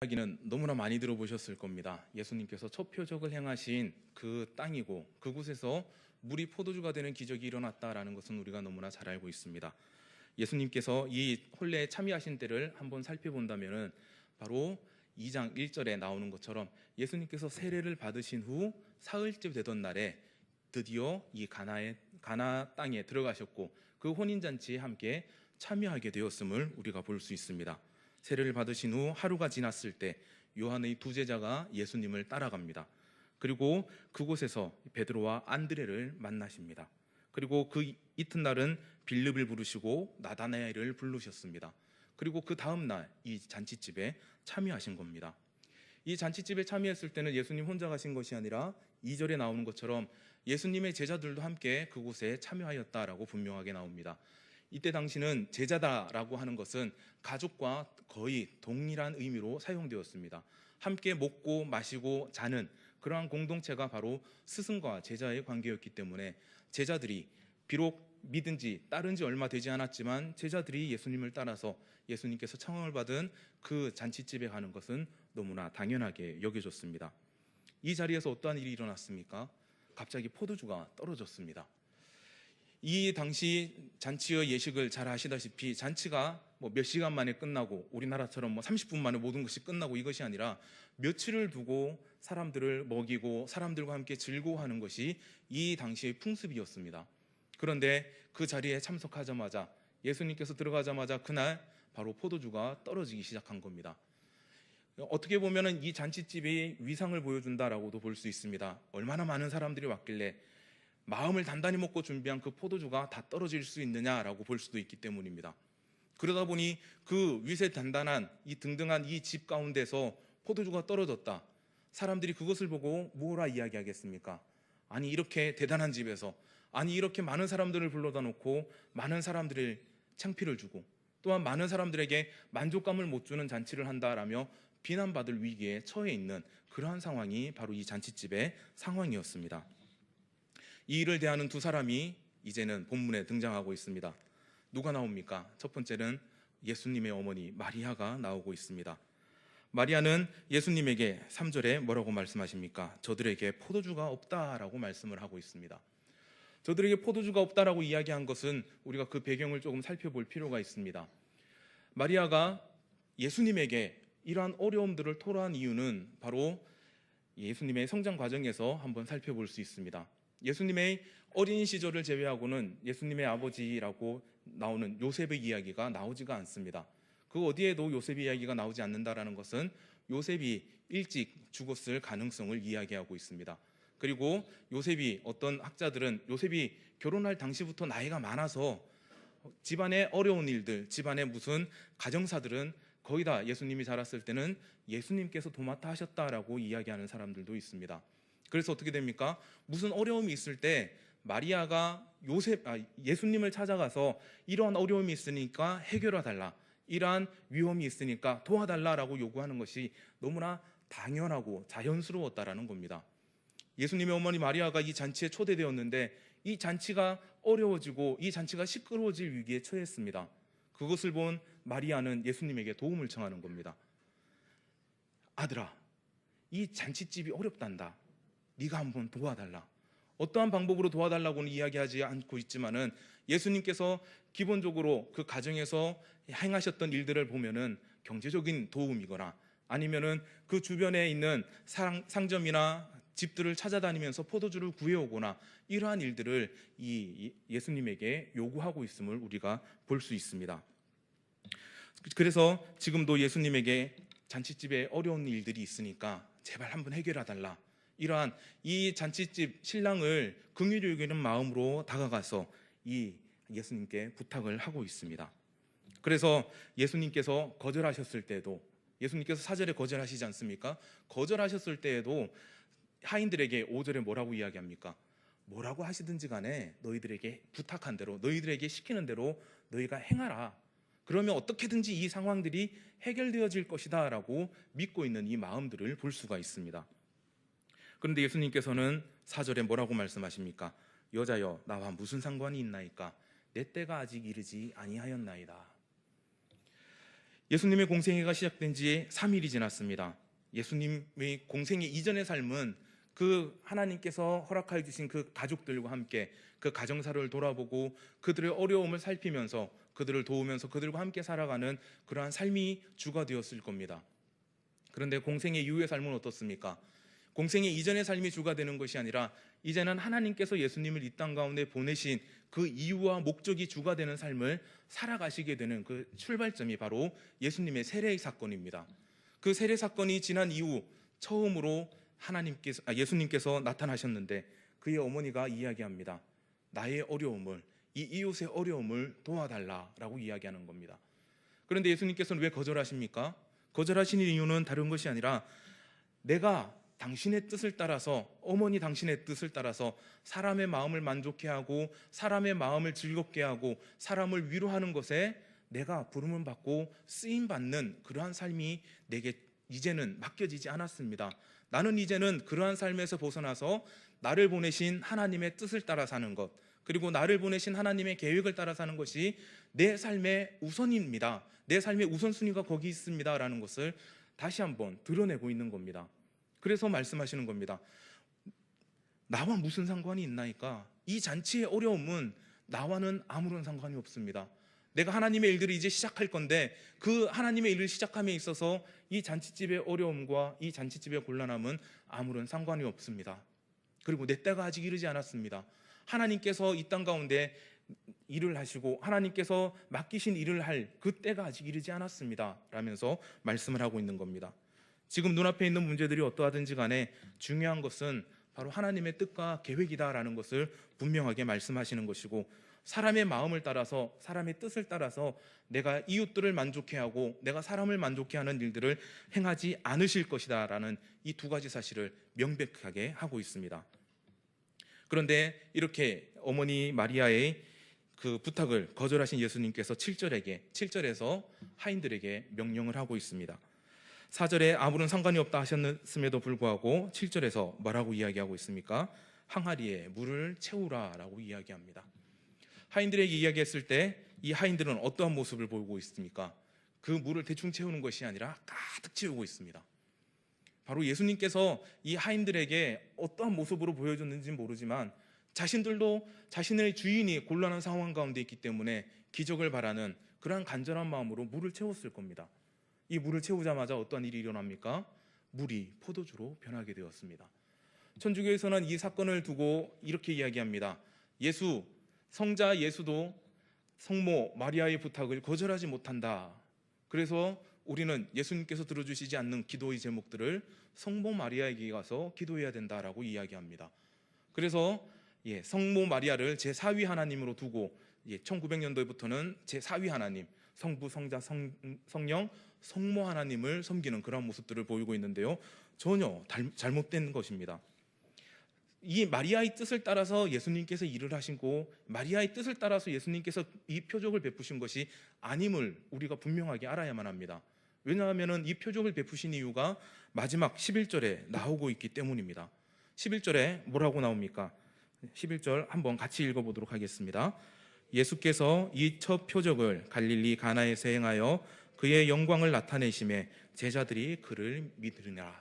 이야기는 너무나 많이 들어보셨을 겁니다. 예수님께서 첫 표적을 행하신 그 땅이고 그곳에서 물이 포도주가 되는 기적이 일어났다라는 것은 우리가 너무나 잘 알고 있습니다. 예수님께서 이 혼례에 참여하신 때를 한번 살펴본다면 바로 2장 1절에 나오는 것처럼 예수님께서 세례를 받으신 후 사흘째 되던 날에 드디어 이 가나 땅에 들어가셨고 그 혼인잔치에 함께 참여하게 되었음을 우리가 볼 수 있습니다. 세례를 받으신 후 하루가 지났을 때 요한의 두 제자가 예수님을 따라갑니다. 그리고 그곳에서 베드로와 안드레를 만나십니다. 그리고 그 이튿날은 빌립을 부르시고 나다나엘을 부르셨습니다. 그리고 그 다음 날 이 잔치집에 참여하신 겁니다. 이 잔치집에 참여했을 때는 예수님 혼자 가신 것이 아니라 2절에 나오는 것처럼 예수님의 제자들도 함께 그곳에 참여하였다라고 분명하게 나옵니다. 이때 당시는 제자다라고 하는 것은 가족과 거의 동일한 의미로 사용되었습니다. 함께 먹고 마시고 자는 그러한 공동체가 바로 스승과 제자의 관계였기 때문에 제자들이 비록 믿은 지 따른 지 얼마 되지 않았지만 제자들이 예수님을 따라서 예수님께서 청함을 받은 그 잔치집에 가는 것은 너무나 당연하게 여겨졌습니다. 이 자리에서 어떠한 일이 일어났습니까? 갑자기 포도주가 떨어졌습니다. 이 당시 잔치의 예식을 잘 아시다시피 잔치가 몇 시간 만에 끝나고 우리나라처럼 30분 만에 모든 것이 끝나고 이것이 아니라 며칠을 두고 사람들을 먹이고 사람들과 함께 즐거워하는 것이 이 당시의 풍습이었습니다. 그런데 그 자리에 참석하자마자 예수님께서 들어가자마자 그날 바로 포도주가 떨어지기 시작한 겁니다. 어떻게 보면 이 잔치집이 위상을 보여준다라고도 볼 수 있습니다. 얼마나 많은 사람들이 왔길래 마음을 단단히 먹고 준비한 그 포도주가 다 떨어질 수 있느냐라고 볼 수도 있기 때문입니다. 그러다 보니 그 위세 단단한 이 등등한 이 집 가운데서 포도주가 떨어졌다. 사람들이 그것을 보고 뭐라 이야기하겠습니까? 아니 이렇게 대단한 집에서 아니 이렇게 많은 사람들을 불러다 놓고 많은 사람들을 창피를 주고 또한 많은 사람들에게 만족감을 못 주는 잔치를 한다라며 비난받을 위기에 처해 있는 그러한 상황이 바로 이 잔치집의 상황이었습니다. 이 일을 대하는 두 사람이 이제는 본문에 등장하고 있습니다. 누가 나옵니까? 첫 번째는 예수님의 어머니 마리아가 나오고 있습니다. 마리아는 예수님에게 3절에 뭐라고 말씀하십니까? 저들에게 포도주가 없다라고 말씀을 하고 있습니다. 저들에게 포도주가 없다라고 이야기한 것은 우리가 그 배경을 조금 살펴볼 필요가 있습니다. 마리아가 예수님에게 이러한 어려움들을 토로한 이유는 바로 예수님의 성장 과정에서 한번 살펴볼 수 있습니다. 예수님의 어린 시절을 제외하고는 예수님의 아버지라고 나오는 요셉의 이야기가 나오지가 않습니다. 그 어디에도 요셉의 이야기가 나오지 않는다라는 것은 요셉이 일찍 죽었을 가능성을 이야기하고 있습니다. 그리고 요셉이 어떤 학자들은 요셉이 결혼할 당시부터 나이가 많아서 집안의 어려운 일들, 집안의 무슨 가정사들은 거의 다 예수님이 자랐을 때는 예수님께서 도맡아 하셨다라고 이야기하는 사람들도 있습니다. 그래서 어떻게 됩니까? 무슨 어려움이 있을 때 마리아가 예수님을 찾아가서 이러한 어려움이 있으니까 해결해 달라, 이러한 위험이 있으니까 도와달라라고 요구하는 것이 너무나 당연하고 자연스러웠다라는 겁니다. 예수님의 어머니 마리아가 이 잔치에 초대되었는데 이 잔치가 어려워지고 이 잔치가 시끄러워질 위기에 처했습니다. 그것을 본 마리아는 예수님에게 도움을 청하는 겁니다. 아들아, 이 잔치집이 어렵단다. 네가 한번 도와달라. 어떠한 방법으로 도와달라고는 이야기하지 않고 있지만은 예수님께서 기본적으로 그 가정에서 행하셨던 일들을 보면은 경제적인 도움이거나 아니면은 그 주변에 있는 상점이나 집들을 찾아다니면서 포도주를 구해오거나 이러한 일들을 예수님에게 요구하고 있음을 우리가 볼 수 있습니다. 그래서 지금도 예수님에게 잔치집에 어려운 일들이 있으니까 제발 한번 해결해 달라, 이러한 이 잔치집 신랑을 긍휼히 여기는 마음으로 다가가서 이 예수님께 부탁을 하고 있습니다. 그래서 예수님께서 거절하셨을 때에도, 예수님께서 4절에 거절하시지 않습니까? 거절하셨을 때에도 하인들에게 5절에 뭐라고 이야기합니까? 뭐라고 하시든지 간에 너희들에게 부탁한 대로, 너희들에게 시키는 대로 너희가 행하라. 그러면 어떻게든지 이 상황들이 해결되어질 것이다 라고 믿고 있는 이 마음들을 볼 수가 있습니다. 그런데 예수님께서는 4절에 뭐라고 말씀하십니까? 여자여, 나와 무슨 상관이 있나이까? 내 때가 아직 이르지 아니하였나이다. 예수님의 공생애가 시작된 지 3일이 지났습니다. 예수님의 공생애 이전의 삶은 그 하나님께서 허락하여 주신 그 가족들과 함께 그 가정사를 돌아보고 그들의 어려움을 살피면서 그들을 도우면서 그들과 함께 살아가는 그러한 삶이 주가 되었을 겁니다. 그런데 공생애 이후의 삶은 어떻습니까? 공생애 이전의 삶이 주가 되는 것이 아니라 이제는 하나님께서 예수님을 이 땅 가운데 보내신 그 이유와 목적이 주가 되는 삶을 살아가시게 되는 그 출발점이 바로 예수님의 세례의 사건입니다. 그 세례 사건이 지난 이후 처음으로 예수님께서 나타나셨는데 그의 어머니가 이야기합니다. 나의 어려움을, 이 이웃의 어려움을 도와달라라고 이야기하는 겁니다. 그런데 예수님께서는 왜 거절하십니까? 거절하시는 이유는 다른 것이 아니라 내가 당신의 뜻을 따라서, 어머니 당신의 뜻을 따라서 사람의 마음을 만족해 하고 사람의 마음을 즐겁게 하고 사람을 위로하는 것에 내가 부름을 받고 쓰임 받는 그러한 삶이 내게 이제는 맡겨지지 않았습니다. 나는 이제는 그러한 삶에서 벗어나서 나를 보내신 하나님의 뜻을 따라 사는 것, 그리고 나를 보내신 하나님의 계획을 따라 사는 것이 내 삶의 우선입니다. 내 삶의 우선순위가 거기 있습니다 라는 것을 다시 한번 드러내고 있는 겁니다. 그래서 말씀하시는 겁니다. 나와 무슨 상관이 있나이까? 이 잔치의 어려움은 나와는 아무런 상관이 없습니다. 내가 하나님의 일들을 이제 시작할 건데 그 하나님의 일을 시작함에 있어서 이 잔치집의 어려움과 이 잔치집의 곤란함은 아무런 상관이 없습니다. 그리고 내 때가 아직 이르지 않았습니다. 하나님께서 이 땅 가운데 일을 하시고 하나님께서 맡기신 일을 할 그 때가 아직 이르지 않았습니다 라면서 말씀을 하고 있는 겁니다. 지금 눈앞에 있는 문제들이 어떠하든지 간에 중요한 것은 바로 하나님의 뜻과 계획이다라는 것을 분명하게 말씀하시는 것이고, 사람의 마음을 따라서 사람의 뜻을 따라서 내가 이웃들을 만족해 하고 내가 사람을 만족해 하는 일들을 행하지 않으실 것이다 라는 이 두 가지 사실을 명백하게 하고 있습니다. 그런데 이렇게 어머니 마리아의 그 부탁을 거절하신 예수님께서 7절에서 하인들에게 명령을 하고 있습니다. 4절에 아무런 상관이 없다 하셨음에도 불구하고 7절에서 뭐라고 이야기하고 있습니까? 항아리에 물을 채우라 라고 이야기합니다. 하인들에게 이야기했을 때 이 하인들은 어떠한 모습을 보이고 있습니까? 그 물을 대충 채우는 것이 아니라 가득 채우고 있습니다. 바로 예수님께서 이 하인들에게 어떠한 모습으로 보여줬는지는 모르지만 자신들도 자신의 주인이 곤란한 상황 가운데 있기 때문에 기적을 바라는 그러한 간절한 마음으로 물을 채웠을 겁니다. 이 물을 채우자마자 어떠한 일이 일어납니까? 물이 포도주로 변하게 되었습니다. 천주교에서는 이 사건을 두고 이렇게 이야기합니다. 성자 예수도 성모 마리아의 부탁을 거절하지 못한다. 그래서 우리는 예수님께서 들어주시지 않는 기도의 제목들을 성모 마리아에게 가서 기도해야 된다라고 이야기합니다. 그래서 성모 마리아를 제4위 하나님으로 두고 1900년도부터는 제4위 하나님, 성부, 성자, 성령, 성모 하나님을 섬기는 그런 모습들을 보이고 있는데요. 전혀 잘못된 것입니다. 이 마리아의 뜻을 따라서 예수님께서 일을 하시고 마리아의 뜻을 따라서 예수님께서 이 표적을 베푸신 것이 아님을 우리가 분명하게 알아야만 합니다. 왜냐하면 이 표적을 베푸신 이유가 마지막 11절에 나오고 있기 때문입니다. 11절에 뭐라고 나옵니까? 11절 한번 같이 읽어보도록 하겠습니다. 예수께서 이 첫 표적을 갈릴리 가나에서 행하여 그의 영광을 나타내심에 제자들이 그를 믿으리라.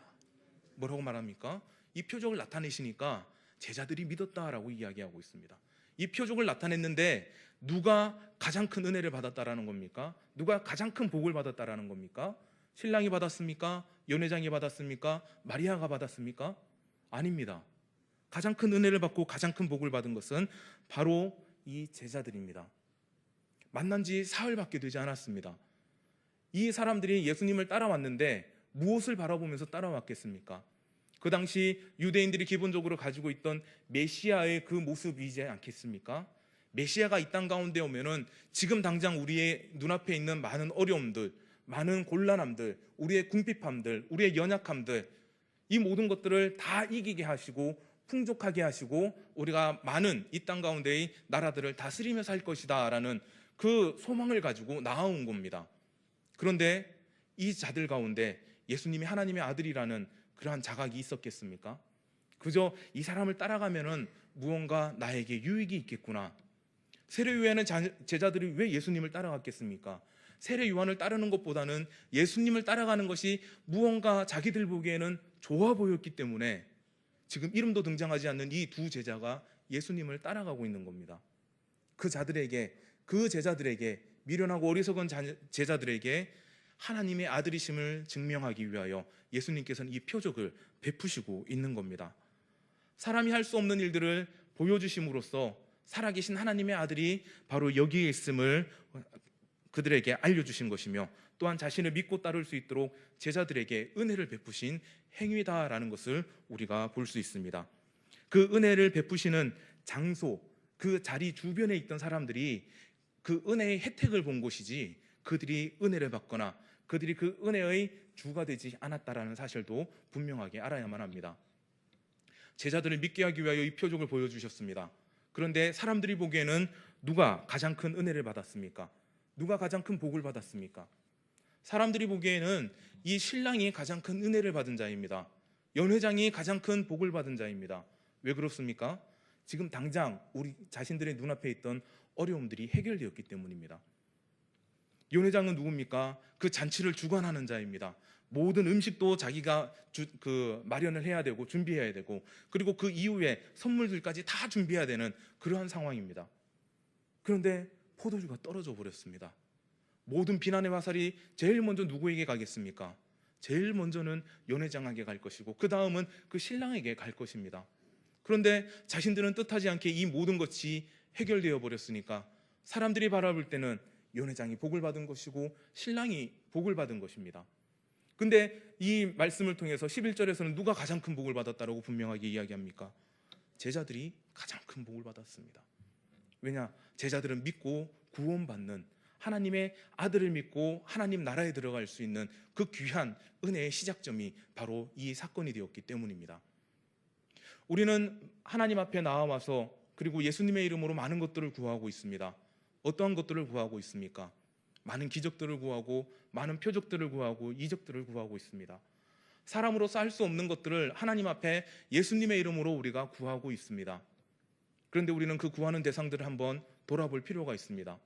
뭐라고 말합니까? 이 표적을 나타내시니까 제자들이 믿었다라고 이야기하고 있습니다. 이 표적을 나타냈는데 누가 가장 큰 은혜를 받았다라는 겁니까? 누가 가장 큰 복을 받았다라는 겁니까? 신랑이 받았습니까? 연회장이 받았습니까? 마리아가 받았습니까? 아닙니다. 가장 큰 은혜를 받고 가장 큰 복을 받은 것은 바로 이 제자들입니다. 만난 지 사흘밖에 되지 않았습니다. 이 사람들이 예수님을 따라왔는데 무엇을 바라보면서 따라왔겠습니까? 그 당시 유대인들이 기본적으로 가지고 있던 메시아의 그 모습이지 않겠습니까? 메시아가 이 땅 가운데 오면은 지금 당장 우리의 눈앞에 있는 많은 어려움들, 많은 곤란함들, 우리의 궁핍함들, 우리의 연약함들, 이 모든 것들을 다 이기게 하시고 풍족하게 하시고 우리가 많은 이 땅 가운데의 나라들을 다스리며 살 것이다 라는 그 소망을 가지고 나아온 겁니다. 그런데 이 자들 가운데 예수님이 하나님의 아들이라는 그러한 자각이 있었겠습니까? 그저 이 사람을 따라가면은 무언가 나에게 유익이 있겠구나. 세례요한의 제자들이 왜 예수님을 따라갔겠습니까? 세례 요한을 따르는 것보다는 예수님을 따라가는 것이 무언가 자기들 보기에는 좋아 보였기 때문에 지금 이름도 등장하지 않는 이 두 제자가 예수님을 따라가고 있는 겁니다. 그 제자들에게, 미련하고 어리석은 제자들에게 하나님의 아들이심을 증명하기 위하여 예수님께서는 이 표적을 베푸시고 있는 겁니다. 사람이 할 수 없는 일들을 보여주심으로써 살아계신 하나님의 아들이 바로 여기에 있음을 그들에게 알려주신 것이며, 또한 자신을 믿고 따를 수 있도록 제자들에게 은혜를 베푸신 행위다라는 것을 우리가 볼 수 있습니다. 그 은혜를 베푸시는 장소, 그 자리 주변에 있던 사람들이 그 은혜의 혜택을 본 것이지 그들이 은혜를 받거나 그들이 그 은혜의 주가 되지 않았다라는 사실도 분명하게 알아야만 합니다. 제자들을 믿게 하기 위하여 이 표적을 보여주셨습니다. 그런데 사람들이 보기에는 누가 가장 큰 은혜를 받았습니까? 누가 가장 큰 복을 받았습니까? 사람들이 보기에는 이 신랑이 가장 큰 은혜를 받은 자입니다. 연회장이 가장 큰 복을 받은 자입니다. 왜 그렇습니까? 지금 당장 우리 자신들의 눈앞에 있던 어려움들이 해결되었기 때문입니다. 연회장은 누굽니까? 그 잔치를 주관하는 자입니다. 모든 음식도 자기가 마련을 해야 되고 준비해야 되고, 그리고 그 이후에 선물들까지 다 준비해야 되는 그러한 상황입니다. 그런데 포도주가 떨어져 버렸습니다. 모든 비난의 화살이 제일 먼저 누구에게 가겠습니까? 제일 먼저는 연회장에게 갈 것이고 그 다음은 그 신랑에게 갈 것입니다. 그런데 자신들은 뜻하지 않게 이 모든 것이 해결되어 버렸으니까 사람들이 바라볼 때는 연회장이 복을 받은 것이고 신랑이 복을 받은 것입니다. 근데 이 말씀을 통해서 11절에서는 누가 가장 큰 복을 받았다라고 분명하게 이야기합니까? 제자들이 가장 큰 복을 받았습니다. 왜냐? 제자들은 믿고 구원받는, 하나님의 아들을 믿고 하나님 나라에 들어갈 수 있는 그 귀한 은혜의 시작점이 바로 이 사건이 되었기 때문입니다. 우리는 하나님 앞에 나와서 그리고 예수님의 이름으로 많은 것들을 구하고 있습니다. 어떠한 것들을 구하고 있습니까? 많은 기적들을 구하고 많은 표적들을 구하고 이적들을 구하고 있습니다. 사람으로서 할 수 없는 것들을 하나님 앞에 예수님의 이름으로 우리가 구하고 있습니다. 그런데 우리는 그 구하는 대상들을 한번 돌아볼 필요가 있습니다.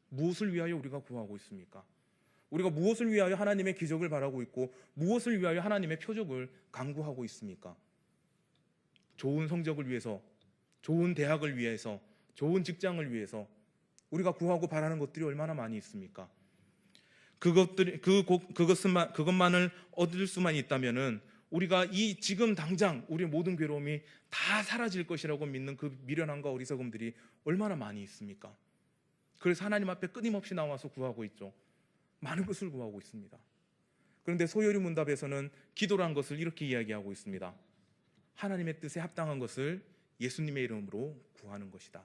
무엇을 위하여 우리가 구하고 있습니까? 우리가 무엇을 위하여 하나님의 기적을 바라고 있고 무엇을 위하여 하나님의 표적을 간구하고 있습니까? 좋은 성적을 위해서, 좋은 대학을 위해서, 좋은 직장을 위해서 우리가 구하고 바라는 것들이 얼마나 많이 있습니까? 그것만을 얻을 수만 있다면은 우리가 이 지금 당장 우리의 모든 괴로움이 다 사라질 것이라고 믿는 그 미련함과 어리석음들이 얼마나 많이 있습니까? 그래서 하나님 앞에 끊임없이 나와서 구하고 있죠. 많은 것을 구하고 있습니다. 그런데 소요리 문답에서는 기도란 것을 이렇게 이야기하고 있습니다. 하나님의 뜻에 합당한 것을 예수님의 이름으로 구하는 것이다.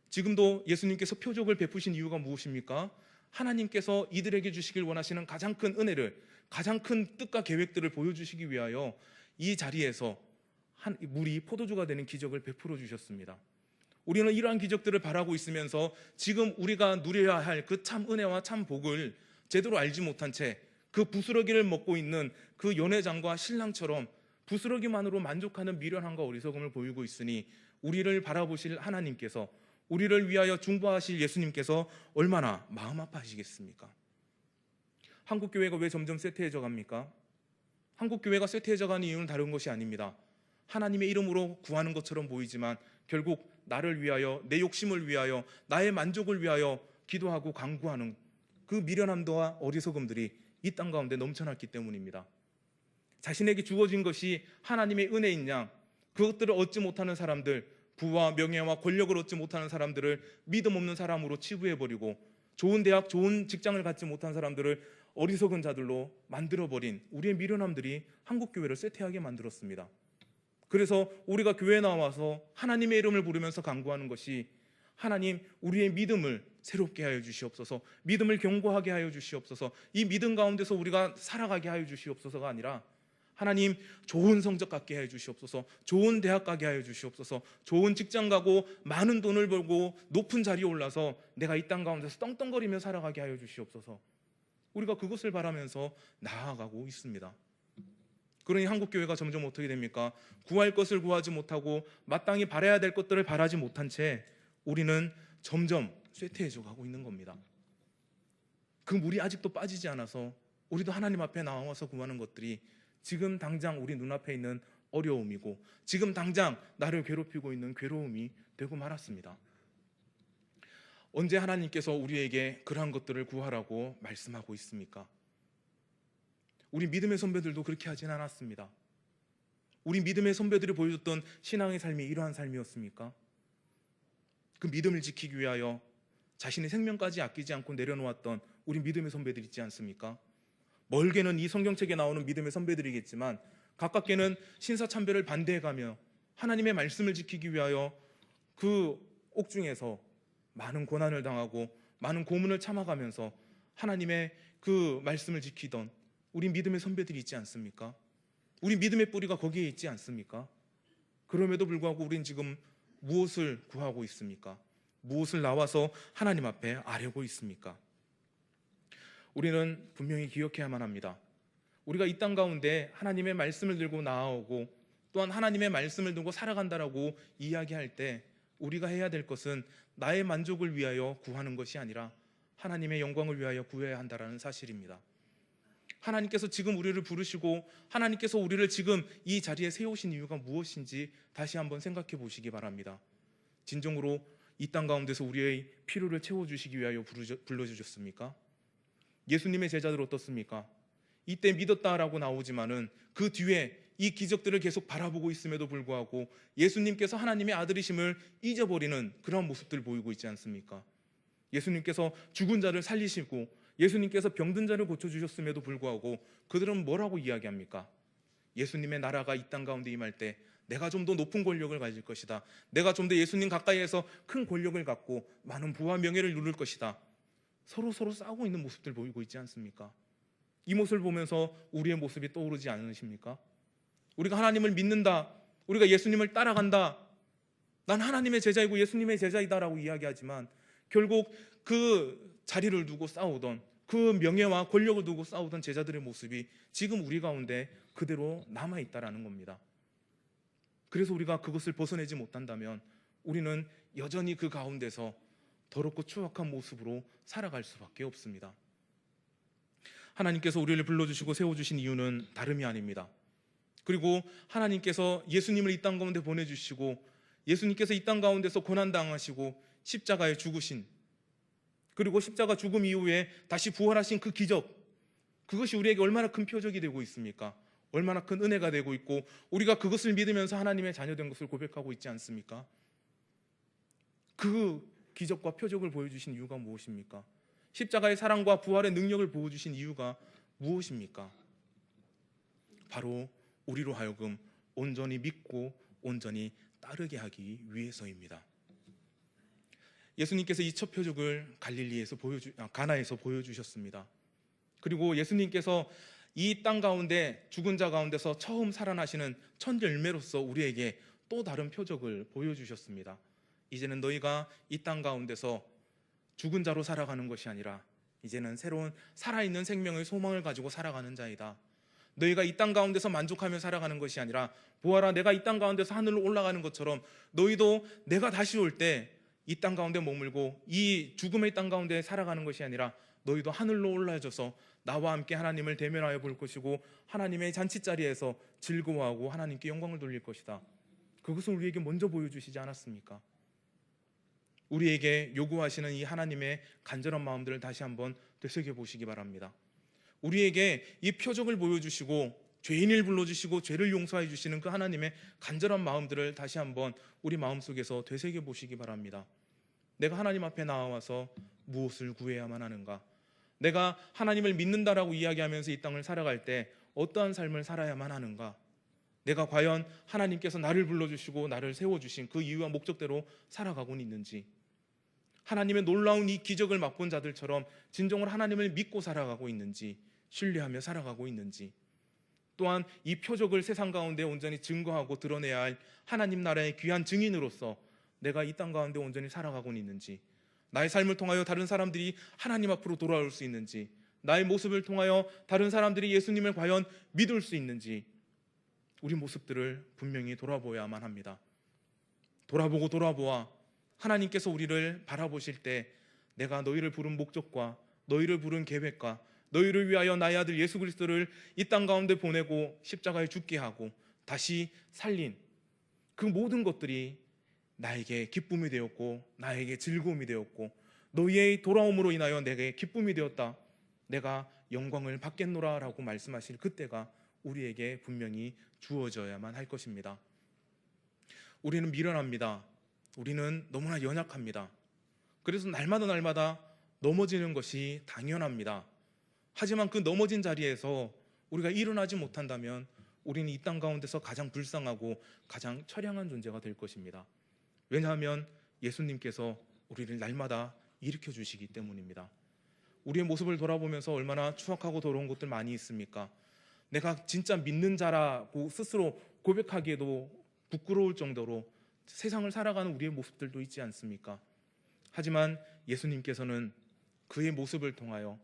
지금도 예수님께서 표적을 베푸신 이유가 무엇입니까? 하나님께서 이들에게 주시길 원하시는 가장 큰 은혜를, 가장 큰 뜻과 계획들을 보여주시기 위하여 이 자리에서 물이 포도주가 되는 기적을 베풀어 주셨습니다. 우리는 이러한 기적들을 바라고 있으면서 지금 우리가 누려야 할 그 참 은혜와 참 복을 제대로 알지 못한 채 그 부스러기를 먹고 있는 그 연회장과 신랑처럼 부스러기만으로 만족하는 미련함과 어리석음을 보이고 있으니 우리를 바라보실 하나님께서, 우리를 위하여 중보하실 예수님께서 얼마나 마음 아파하시겠습니까? 한국교회가 왜 점점 쇠퇴해져 갑니까? 한국교회가 쇠퇴해져 가는 이유는 다른 것이 아닙니다. 하나님의 이름으로 구하는 것처럼 보이지만 결국 나를 위하여, 내 욕심을 위하여, 나의 만족을 위하여 기도하고 간구하는 그 미련함과 어리석음들이 이 땅 가운데 넘쳐났기 때문입니다. 자신에게 주어진 것이 하나님의 은혜인 양, 그것들을 얻지 못하는 사람들, 부와 명예와 권력을 얻지 못하는 사람들을 믿음 없는 사람으로 치부해버리고 좋은 대학, 좋은 직장을 갖지 못한 사람들을 어리석은 자들로 만들어버린 우리의 미련함들이 한국교회를 쇠퇴하게 만들었습니다. 그래서 우리가 교회에 나와서 하나님의 이름을 부르면서 간구하는 것이 하나님, 우리의 믿음을 새롭게 하여 주시옵소서, 믿음을 견고하게 하여 주시옵소서, 이 믿음 가운데서 우리가 살아가게 하여 주시옵소서가 아니라 하나님, 좋은 성적 갖게 하여 주시옵소서, 좋은 대학 가게 하여 주시옵소서, 좋은 직장 가고 많은 돈을 벌고 높은 자리에 올라서 내가 이 땅 가운데서 떵떵거리며 살아가게 하여 주시옵소서. 우리가 그것을 바라면서 나아가고 있습니다. 그러니 한국교회가 점점 어떻게 됩니까? 구할 것을 구하지 못하고 마땅히 바라야 될 것들을 바라지 못한 채 우리는 점점 쇠퇴해져 가고 있는 겁니다. 그 물이 아직도 빠지지 않아서 우리도 하나님 앞에 나와서 구하는 것들이 지금 당장 우리 눈앞에 있는 어려움이고 지금 당장 나를 괴롭히고 있는 괴로움이 되고 말았습니다. 언제 하나님께서 우리에게 그러한 것들을 구하라고 말씀하고 있습니까? 우리 믿음의 선배들도 그렇게 하진 않았습니다. 우리 믿음의 선배들이 보여줬던 신앙의 삶이 이러한 삶이었습니까? 그 믿음을 지키기 위하여 자신의 생명까지 아끼지 않고 내려놓았던 우리 믿음의 선배들 있지 않습니까? 멀게는 이 성경책에 나오는 믿음의 선배들이겠지만 가깝게는 신사참배를 반대해가며 하나님의 말씀을 지키기 위하여 그 옥중에서 많은 고난을 당하고 많은 고문을 참아가면서 하나님의 그 말씀을 지키던 우리 믿음의 선배들이 있지 않습니까? 우리 믿음의 뿌리가 거기에 있지 않습니까? 그럼에도 불구하고 우린 지금 무엇을 구하고 있습니까? 무엇을 나와서 하나님 앞에 아뢰고 있습니까? 우리는 분명히 기억해야만 합니다. 우리가 이 땅 가운데 하나님의 말씀을 들고 나아오고 또한 하나님의 말씀을 들고 살아간다라고 이야기할 때 우리가 해야 될 것은 나의 만족을 위하여 구하는 것이 아니라 하나님의 영광을 위하여 구해야 한다는 사실입니다. 하나님께서 지금 우리를 부르시고 하나님께서 우리를 지금 이 자리에 세우신 이유가 무엇인지 다시 한번 생각해 보시기 바랍니다. 진정으로 이 땅 가운데서 우리의 필요를 채워주시기 위하여 불러주셨습니까? 예수님의 제자들 어떻습니까? 이때 믿었다라고 나오지만은 그 뒤에 이 기적들을 계속 바라보고 있음에도 불구하고 예수님께서 하나님의 아들이심을 잊어버리는 그런 모습들 보이고 있지 않습니까? 예수님께서 죽은 자를 살리시고 예수님께서 병든 자를 고쳐주셨음에도 불구하고 그들은 뭐라고 이야기합니까? 예수님의 나라가 이 땅 가운데 임할 때 내가 좀 더 높은 권력을 가질 것이다. 내가 좀 더 예수님 가까이에서 큰 권력을 갖고 많은 부와 명예를 누릴 것이다. 서로 싸우고 있는 모습들 보이고 있지 않습니까? 이 모습을 보면서 우리의 모습이 떠오르지 않으십니까? 우리가 하나님을 믿는다, 우리가 예수님을 따라간다, 난 하나님의 제자이고 예수님의 제자이다라고 이야기하지만 결국 그 자리를 두고 싸우던 그 명예와 권력을 두고 싸우던 제자들의 모습이 지금 우리 가운데 그대로 남아있다라는 겁니다. 그래서 우리가 그것을 벗어내지 못한다면 우리는 여전히 그 가운데서 더럽고 추악한 모습으로 살아갈 수밖에 없습니다. 하나님께서 우리를 불러주시고 세워주신 이유는 다름이 아닙니다. 그리고 하나님께서 예수님을 이 땅 가운데 보내주시고 예수님께서 이 땅 가운데서 고난당하시고 십자가에 죽으신, 그리고 십자가 죽음 이후에 다시 부활하신 그 기적, 그것이 우리에게 얼마나 큰 표적이 되고 있습니까? 얼마나 큰 은혜가 되고 있고 우리가 그것을 믿으면서 하나님의 자녀된 것을 고백하고 있지 않습니까? 그 기적과 표적을 보여주신 이유가 무엇입니까? 십자가의 사랑과 부활의 능력을 보여주신 이유가 무엇입니까? 바로 우리로 하여금 온전히 믿고 온전히 따르게 하기 위해서입니다. 예수님께서 이 첫 표적을 갈릴리에서 가나에서 보여주셨습니다. 그리고 예수님께서 이 땅 가운데 죽은 자 가운데서 처음 살아나시는 첫 열매로서 우리에게 또 다른 표적을 보여주셨습니다. 이제는 너희가 이 땅 가운데서 죽은 자로 살아가는 것이 아니라 이제는 새로운 살아있는 생명의 소망을 가지고 살아가는 자이다. 너희가 이 땅 가운데서 만족하며 살아가는 것이 아니라 보아라, 내가 이 땅 가운데서 하늘로 올라가는 것처럼 너희도 내가 다시 올 때 이 땅 가운데 머물고 이 죽음의 땅 가운데 살아가는 것이 아니라 너희도 하늘로 올라져서 나와 함께 하나님을 대면하여 볼 것이고 하나님의 잔치자리에서 즐거워하고 하나님께 영광을 돌릴 것이다. 그것을 우리에게 먼저 보여주시지 않았습니까? 우리에게 요구하시는 이 하나님의 간절한 마음들을 다시 한번 되새겨 보시기 바랍니다. 우리에게 이 표적을 보여주시고 죄인을 불러주시고 죄를 용서해 주시는 그 하나님의 간절한 마음들을 다시 한번 우리 마음속에서 되새겨 보시기 바랍니다. 내가 하나님 앞에 나와서 무엇을 구해야만 하는가? 내가 하나님을 믿는다라고 이야기하면서 이 땅을 살아갈 때 어떠한 삶을 살아야만 하는가? 내가 과연 하나님께서 나를 불러주시고 나를 세워주신 그 이유와 목적대로 살아가고 있는지, 하나님의 놀라운 이 기적을 맛본 자들처럼 진정으로 하나님을 믿고 살아가고 있는지, 신뢰하며 살아가고 있는지, 또한 이 표적을 세상 가운데 온전히 증거하고 드러내야 할 하나님 나라의 귀한 증인으로서 내가 이 땅 가운데 온전히 살아가고 있는지, 나의 삶을 통하여 다른 사람들이 하나님 앞으로 돌아올 수 있는지, 나의 모습을 통하여 다른 사람들이 예수님을 과연 믿을 수 있는지, 우리 모습들을 분명히 돌아보아야만 합니다. 돌아보고 돌아보아 하나님께서 우리를 바라보실 때 내가 너희를 부른 목적과 너희를 부른 계획과 너희를 위하여 나의 아들 예수 그리스도를 이 땅 가운데 보내고 십자가에 죽게 하고 다시 살린 그 모든 것들이 나에게 기쁨이 되었고 나에게 즐거움이 되었고 너희의 돌아옴으로 인하여 내게 기쁨이 되었다. 내가 영광을 받겠노라 라고 말씀하실 그때가 우리에게 분명히 주어져야만 할 것입니다. 우리는 미련합니다. 우리는 너무나 연약합니다. 그래서 날마다 넘어지는 것이 당연합니다. 하지만 그 넘어진 자리에서 우리가 일어나지 못한다면 우리는 이 땅 가운데서 가장 불쌍하고 가장 처량한 존재가 될 것입니다. 왜냐하면 예수님께서 우리를 날마다 일으켜 주시기 때문입니다. 우리의 모습을 돌아보면서 얼마나 추악하고 더러운 것들 많이 있습니까? 내가 진짜 믿는 자라고 스스로 고백하기에도 부끄러울 정도로 세상을 살아가는 우리의 모습들도 있지 않습니까? 하지만 예수님께서는 그의 모습을 통하여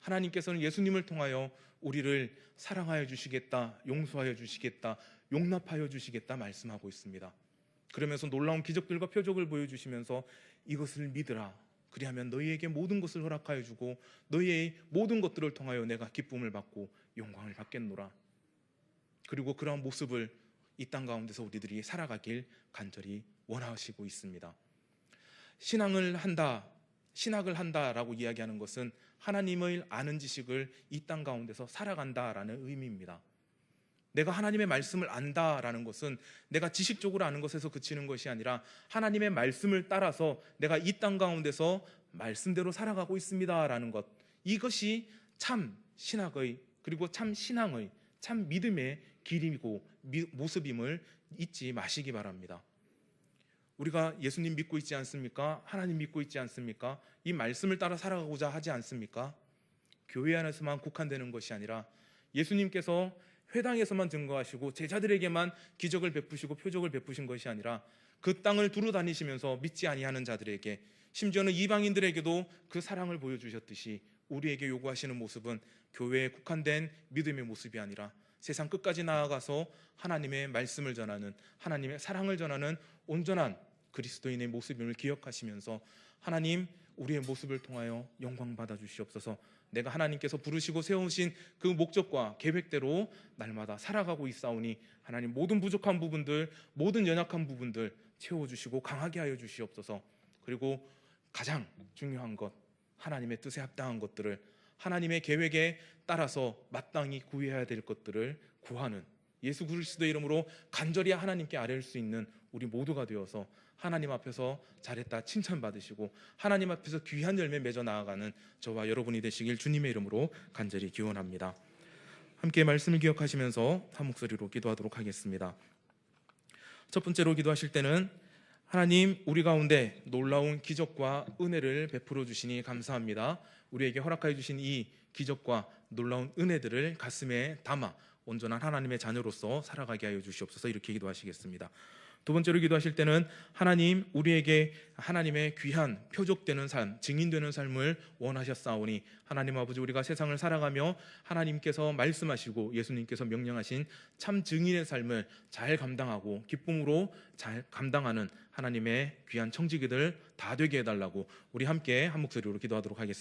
하나님께서는 예수님을 통하여 우리를 사랑하여 주시겠다, 용서하여 주시겠다, 용납하여 주시겠다 말씀하고 있습니다. 그러면서 놀라운 기적들과 표적을 보여주시면서 이것을 믿으라. 그리하면 너희에게 모든 것을 허락하여 주고 너희의 모든 것들을 통하여 내가 기쁨을 받고 영광을 받겠노라. 그리고 그러한 모습을 이 땅 가운데서 우리들이 살아가길 간절히 원하시고 있습니다. 신학을 한다라고 이야기하는 것은 하나님을 아는 지식을 이 땅 가운데서 살아간다라는 의미입니다. 내가 하나님의 말씀을 안다라는 것은 내가 지식적으로 아는 것에서 그치는 것이 아니라 하나님의 말씀을 따라서 내가 이 땅 가운데서 말씀대로 살아가고 있습니다라는 것, 이것이 참 신학의 그리고 참 신앙의 참 믿음의 길이고 모습임을 잊지 마시기 바랍니다. 우리가 예수님 믿고 있지 않습니까? 하나님 믿고 있지 않습니까? 이 말씀을 따라 살아가고자 하지 않습니까? 교회 안에서만 국한되는 것이 아니라 예수님께서 회당에서만 증거하시고 제자들에게만 기적을 베푸시고 표적을 베푸신 것이 아니라 그 땅을 두루 다니시면서 믿지 아니하는 자들에게, 심지어는 이방인들에게도 그 사랑을 보여주셨듯이 우리에게 요구하시는 모습은 교회에 국한된 믿음의 모습이 아니라 세상 끝까지 나아가서 하나님의 말씀을 전하는, 하나님의 사랑을 전하는 온전한 그리스도인의 모습임을 기억하시면서 하나님, 우리의 모습을 통하여 영광 받아 주시옵소서. 내가 하나님께서 부르시고 세우신 그 목적과 계획대로 날마다 살아가고 있사오니 하나님, 모든 부족한 부분들, 모든 연약한 부분들 채워주시고 강하게 하여 주시옵소서. 그리고 가장 중요한 것, 하나님의 뜻에 합당한 것들을, 하나님의 계획에 따라서 마땅히 구해야 될 것들을 구하는, 예수 그리스도의 이름으로 간절히 하나님께 아뢰을 수 있는 우리 모두가 되어서 하나님 앞에서 잘했다 칭찬받으시고 하나님 앞에서 귀한 열매 맺어 나아가는 저와 여러분이 되시길 주님의 이름으로 간절히 기원합니다. 함께 말씀을 기억하시면서 한 목소리로 기도하도록 하겠습니다. 첫 번째로 기도하실 때는 하나님, 우리 가운데 놀라운 기적과 은혜를 베풀어 주시니 감사합니다. 우리에게 허락하여 주신 이 기적과 놀라운 은혜들을 가슴에 담아 온전한 하나님의 자녀로서 살아가게 하여 주시옵소서. 이렇게 기도하시겠습니다. 두 번째로 기도하실 때는 하나님, 우리에게 하나님의 귀한 표적되는 삶, 증인되는 삶을 원하셨사오니 하나님 아버지, 우리가 세상을 살아가며 하나님께서 말씀하시고 예수님께서 명령하신 참 증인의 삶을 잘 감당하고 기쁨으로 잘 감당하는 하나님의 귀한 청지기들 다 되게 해달라고 우리 함께 한 목소리로 기도하도록 하겠습니다.